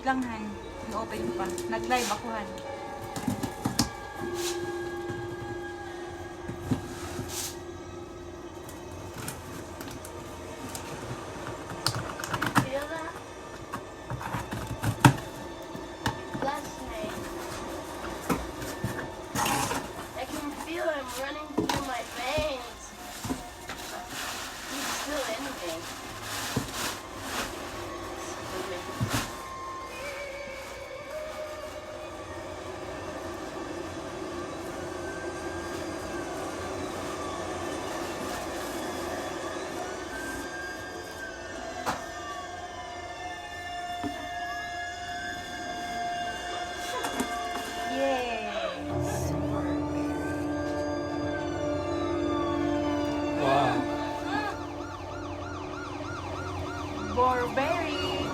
lang, Han. I-open pa. Nag-live ako, Han. Running through my veins. He's still in me. Yes! Wow. BURBERRY!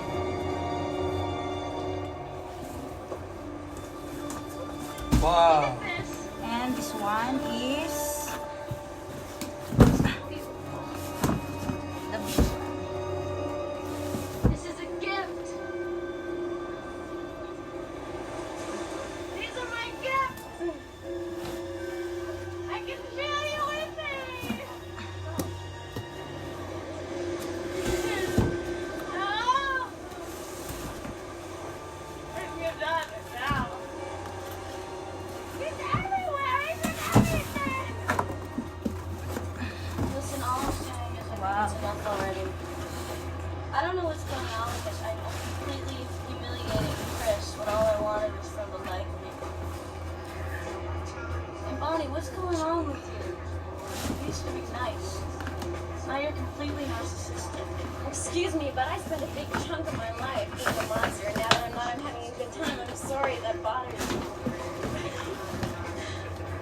Wow. And this one is the big one. This is a gift. These are my gifts. I can feel you with me. Oh. You're done now. It's everywhere. It's in everything. Listen, all I'm saying is Wow. it's enough already. I don't know what's going on because I'm completely humiliating Chris when all I wanted was for him to like me. And Bonnie, what's going on with you? You used to be nice. Now you're completely narcissistic. Excuse me, but I spent a big chunk of my life being a monster. Now that I'm not, I'm having a good time. I'm sorry that bothers you.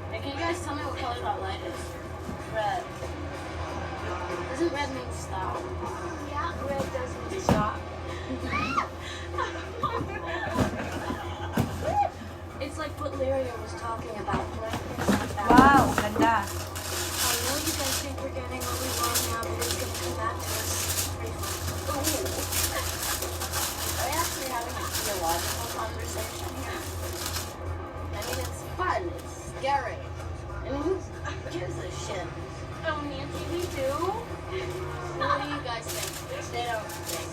Hey, can you guys tell me what color that light is? Red. Doesn't red mean stop? Yeah, red does mean stop. It's like what Lyria was talking about. Wow! Ganda! I know you guys think we're getting what we want now, but it's gonna come back to us. Ooh. Are we actually having a theological conversation here? I mean, it's fun. It's scary. I mean, who gives a shit? Oh, Nancy, we do. What do you guys think? They don't think.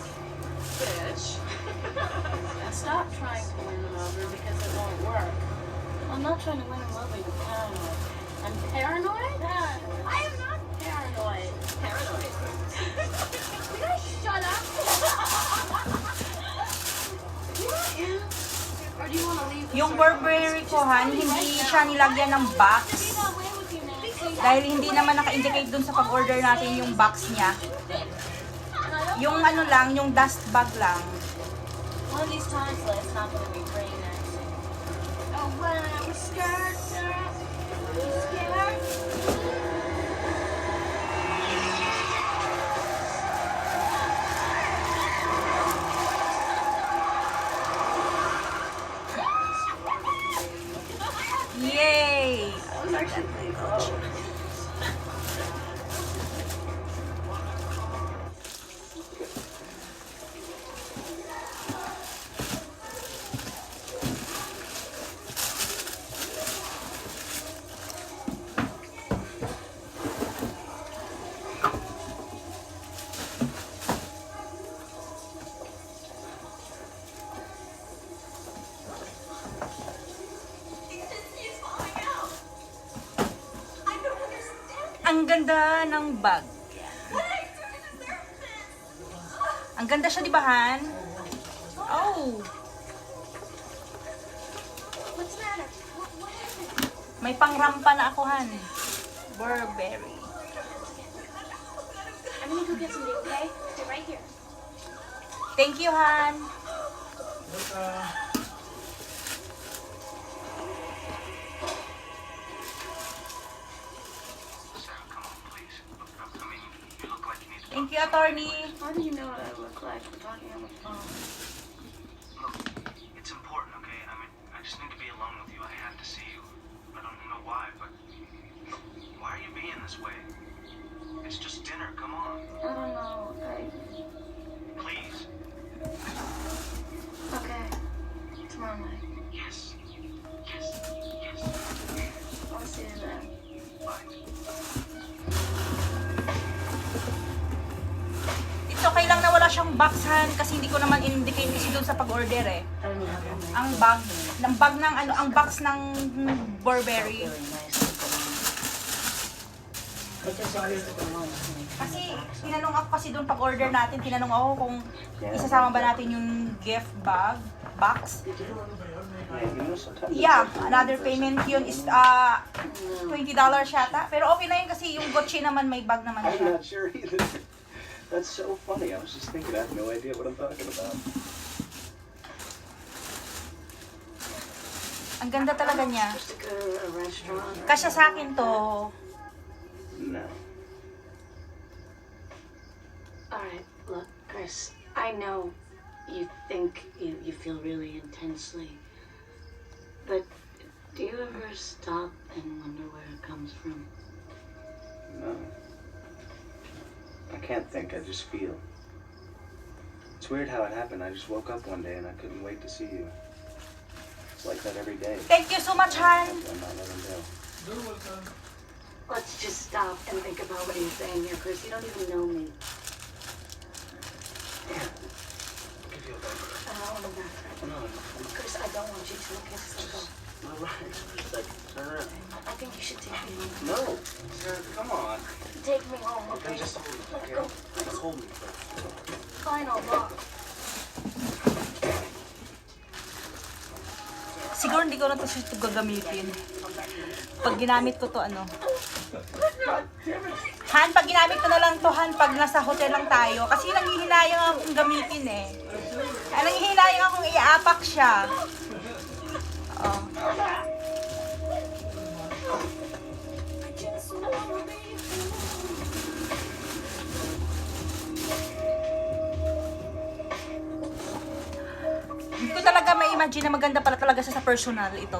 Bitch. Stop trying to win them over because it won't work. I'm not trying to win them over. You're paranoid. I'm paranoid? I am not paranoid. Paranoid. Can I shut up? Or do you want to leave? Yung BURBERRY ko, Han, hindi siya nilagyan ng box. Dahil hindi naman naka-indicate dun sa pag-order natin yung box niya. Yung ano lang, yung dust bag lang. One of these times, it's not going to be pretty nice. Oh, well, I'm scared, Sarah. Are you scared? Yay! That was actually pretty cool. Ang ganda ng bag. Ang ganda siya, di ba, Han? Oh! What's the matter? What happened? May pangrampa na ako, Han. BURBERRY. I'm gonna go get something, okay? Stay right here. Thank you, Han. Thank you, attorney. How do you know what I look like? I'm talking on the phone. Look, it's important, okay? I mean, I just need to be alone with you. I have to see you. I don't know why, but why are you being this way? It's just dinner. Come on. I don't know. Please. Okay. yung box Han, kasi hindi ko naman indicate kasi doon sa pag-order eh. Ang bag ng ano, ang box ng Burberry. Kasi tinanong ako kasi doon pag-order natin, tinanong ako kung isasama ba natin yung gift box. Yeah, another payment yun is $20 yata. Pero okay na yun kasi yung Gucci naman may bag naman I'm siya. not sure either. That's so funny. I was just thinking, I have no idea what I'm talking about. Ang ganda talaga niya. Supposed to go to a restaurant. Kasya sa akin to. No. Alright, look, Chris, I know you think you feel really intensely, but do you ever stop and wonder where it comes from? No. I can't think, I just feel. It's weird how it happened. I just woke up one day and I couldn't wait to see you. It's like that every day. Thank you so much, Han. I'm not letting go. Let's just stop and think about what you're saying here, Chris. You don't even know me. I'll give you a hug. I don't want to back. No, Chris, I don't want you to look at this. all right. Just like, turn around. I think you should take me home. No. Sarah, come on. Take me home, Okay, okay? just hold me, Let's okay? go. Just hold me first. Fine, I'll walk. Siguro hindi ko na ito gagamitin. Pag ginamit ko to ano. Han, pag ginamit ko na lang to Han, pag nasa hotel lang tayo. Kasi nanghihinayang akong gamitin eh. Ay, nanghihinayang akong iaapak siya. Oh. Hindi ko talaga may imagine na maganda pala talaga siya sa personal ito.